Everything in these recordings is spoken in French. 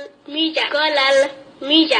Golal Media.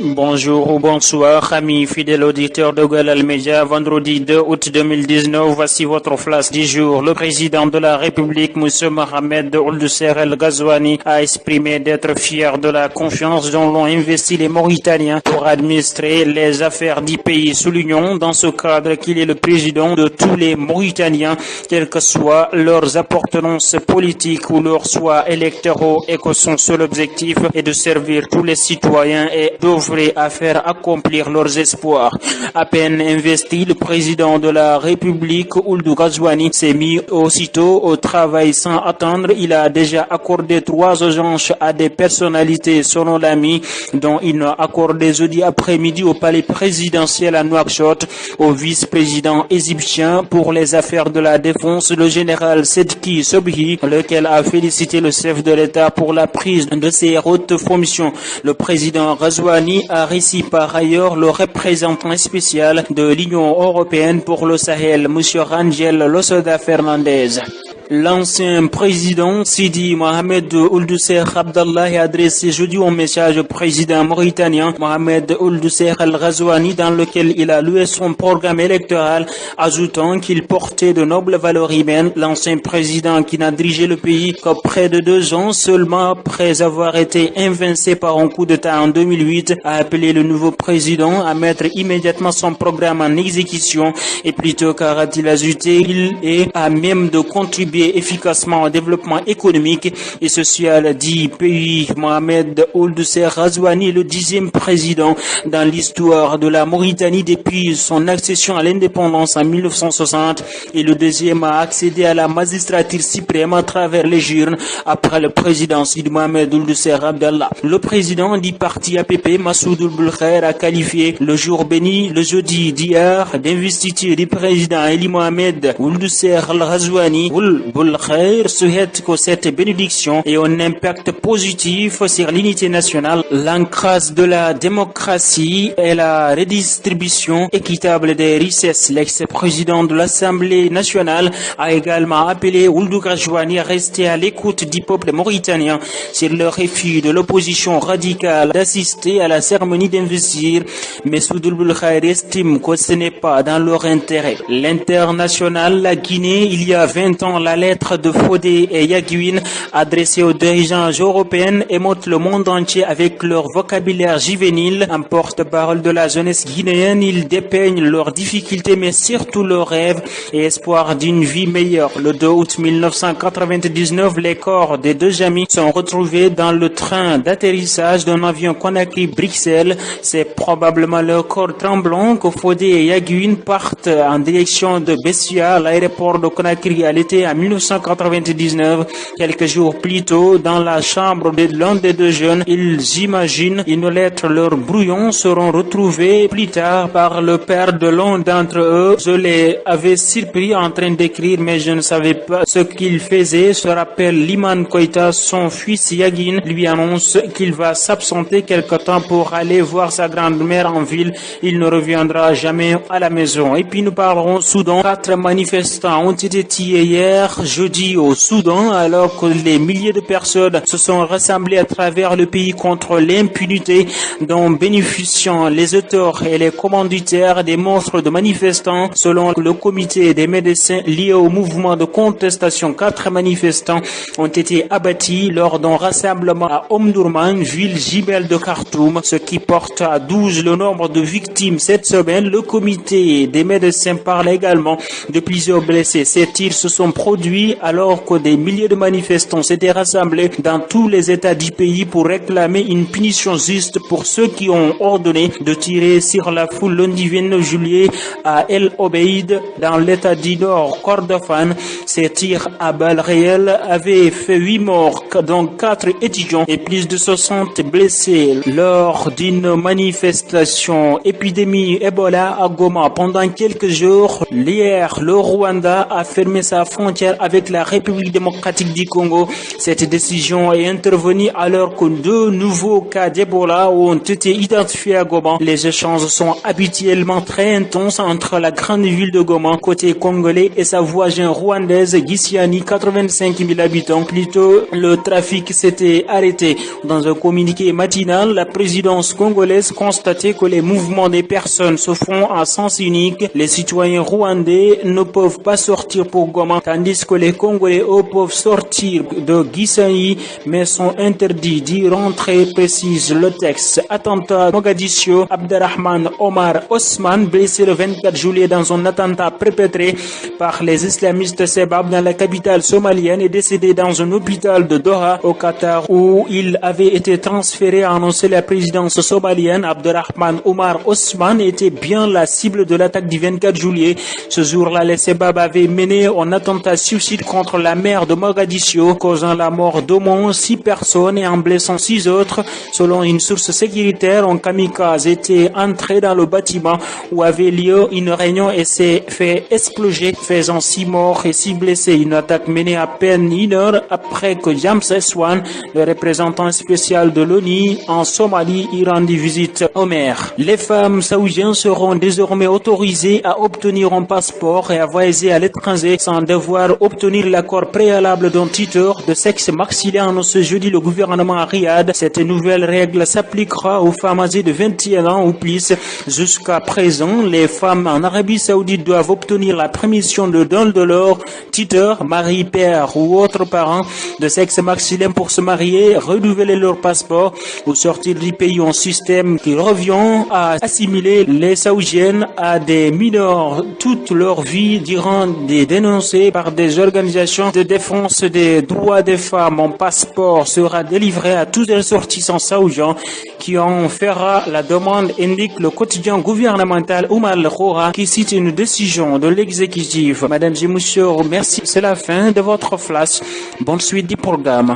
Bonjour ou bonsoir, amis fidèles auditeurs de Golal Media. Vendredi 2 août 2019, voici votre flash du jour. Le président de la République, M. Mohamed Ould Cheikh El Ghazouani, a exprimé d'être fier de la confiance dont l'ont investi les Mauritaniens pour administrer les affaires du pays. Soulignons dans ce cadre qu'il est le président de tous les Mauritaniens, quelles que soient leurs appartenances politiques ou leurs choix électoraux, et que son seul objectif est de servir tous les citoyens et d'ouvrir à faire accomplir leurs espoirs. À peine investi, le président de la République, Ould Ghazouani, s'est mis aussitôt au travail sans attendre. Il a déjà accordé 3 audiences à des personnalités selon l'AMI, dont il a accordé jeudi après-midi au palais présidentiel à Nouakchott au vice-président égyptien pour les affaires de la défense, le général Sedki Sobhi, lequel a félicité le chef de l'État pour la prise de ses hautes fonctions. Le président Ghazouani a reçu par ailleurs le représentant spécial de l'Union européenne pour le Sahel, M. Rangel Losoda Fernandez. L'ancien président Sidi Mohamed Ould Cheikh Abdallah a adressé jeudi un message au président mauritanien Mohamed Ould Cheikh El Ghazouani dans lequel il a loué son programme électoral, ajoutant qu'il portait de nobles valeurs humaines. L'ancien président, qui n'a dirigé le pays que près de 2 ans seulement après avoir été invincé par un coup d'État en 2008, a appelé le nouveau président à mettre immédiatement son programme en exécution et plutôt qu'a-t-il ajouté, il est à même de contribuer efficacement au développement économique et social du pays. Mohamed Ould Cheikh Ghazouani est le 10e président dans l'histoire de la Mauritanie depuis son accession à l'indépendance en 1960 et le 2e à accéder à la magistrature suprême à travers les urnes après le président Sidi Mohamed Ould Cheikh Abdallah. Le président du parti APP, Massoud Ould Khair, a qualifié le jour béni, le jeudi d'hier, d'investiture du président Eli Mohamed Ould Cheikh El Ghazouani. Ould Khair souhaite que cette bénédiction ait un impact positif sur l'unité nationale, l'ancrage de la démocratie et la redistribution équitable des richesses. L'ex-président de l'Assemblée nationale a également appelé Ould Ghazouani à rester à l'écoute du peuple mauritanien sur le refus de l'opposition radicale d'assister à la cérémonie d'investiture. Mais Ould Khair estime que ce n'est pas dans leur intérêt. L'international, la Guinée, il y a 20 ans, la lettre de Fodé et Yaguine adressée aux dirigeants européens émeute le monde entier avec leur vocabulaire juvénile. En porte-parole de la jeunesse guinéenne, ils dépeignent leurs difficultés mais surtout leurs rêves et espoirs d'une vie meilleure. Le 2 août 1999, les corps des 2 amis sont retrouvés dans le train d'atterrissage d'un avion Conakry-Bruxelles. C'est probablement leur corps tremblant que Fodé et Yaguine partent en direction de Bessia, l'aéroport de Conakry, à l'été en 1999. Quelques jours plus tôt, dans la chambre de l'un des 2 jeunes, ils imaginent une lettre. Leurs brouillons seront retrouvés plus tard par le père de l'un d'entre eux. Je les avais surpris en train d'écrire, mais je ne savais pas ce qu'il faisait. Se rappelle Liman Koïta, son fils Yaguine lui annonce qu'il va s'absenter quelque temps pour aller voir sa grand-mère en ville. Il ne reviendra jamais à la maison. Et puis nous parlerons Soudan. 4 manifestants ont été tués hier jeudi au Soudan, alors que les milliers de personnes se sont rassemblées à travers le pays contre l'impunité dont bénéficient les auteurs et les commanditaires des monstres de manifestants. Selon le comité des médecins liés au mouvement de contestation, 4 manifestants ont été abattus lors d'un rassemblement à Omdurman, ville jumelle de Khartoum, ce qui porte à 12 le nombre de victimes cette semaine. Le comité des médecins parle également de plusieurs blessés. Ces tirs se sont produits alors que des milliers de manifestants s'étaient rassemblés dans tous les États du pays pour réclamer une punition juste pour ceux qui ont ordonné de tirer sur la foule lundi 29 juillet à El Obeid dans l'État du Nord Kordofan. Ces tirs à balles réelles avaient fait 8 morts, dont 4 étudiants et plus de 60 blessés lors d'une manifestation épidémie Ebola à Goma. Pendant quelques jours, hier, le Rwanda a fermé sa frontière frontière avec la République démocratique du Congo. Cette décision est intervenue alors que 2 nouveaux cas d'Ebola ont été identifiés à Goma. Les échanges sont habituellement très intenses entre la grande ville de Goma, côté congolais, et sa voisine rwandaise Gisiani, 85 000 habitants. Plus tôt, le trafic s'était arrêté. Dans un communiqué matinal, la présidence congolaise constatait que les mouvements des personnes se font à sens unique. Les citoyens rwandais ne peuvent pas sortir pour Goma, tandis que les Congolais, eux, peuvent sortir de Gisenyi, mais sont interdits d'y rentrer, précise le texte. Attentat Mogadiscio, Abderrahman Omar Osman, blessé le 24 juillet dans un attentat perpétré par les islamistes Sebab dans la capitale somalienne, est décédé dans un hôpital de Doha, au Qatar, où il avait été transféré, a annoncé la présidence somalienne. Abderrahman Omar Osman était bien la cible de l'attaque du 24 juillet. Ce jour-là, les Sebab avaient mené un attentat suicide contre la maire de Mogadiscio, causant la mort d'au moins 6 personnes et en blessant 6 autres. Selon une source sécuritaire, un kamikaze était entré dans le bâtiment où avait lieu une réunion et s'est fait exploser, faisant 6 morts et 6 blessés. Une attaque menée à peine 1 heure après que James Swan, le représentant spécial de l'ONU en Somalie, y rendit visite au maire. Les femmes saoudiennes seront désormais autorisées à obtenir un passeport et à voyager à l'étranger sans devoir obtenir l'accord préalable d'un tuteur de sexe masculin, ce jeudi le gouvernement à Riyad. Cette nouvelle règle s'appliquera aux femmes âgées de 21 ans ou plus. Jusqu'à présent, les femmes en Arabie Saoudite doivent obtenir la permission de don de leur tuteur, mari, père ou autre parent de sexe masculin pour se marier, renouveler leur passeport ou sortir du pays. Un système qui revient à assimiler les Saoudiennes à des mineurs toute leur vie, durant des dénoncés par des organisations de défense des droits des femmes. Un passeport sera délivré à tous les ressortissants saoudiens qui en fera la demande, indique le quotidien gouvernemental Oumar Khoura, qui cite une décision de l'exécutif. Mesdames et messieurs, merci. C'est la fin de votre flash. Bonne suite du programme.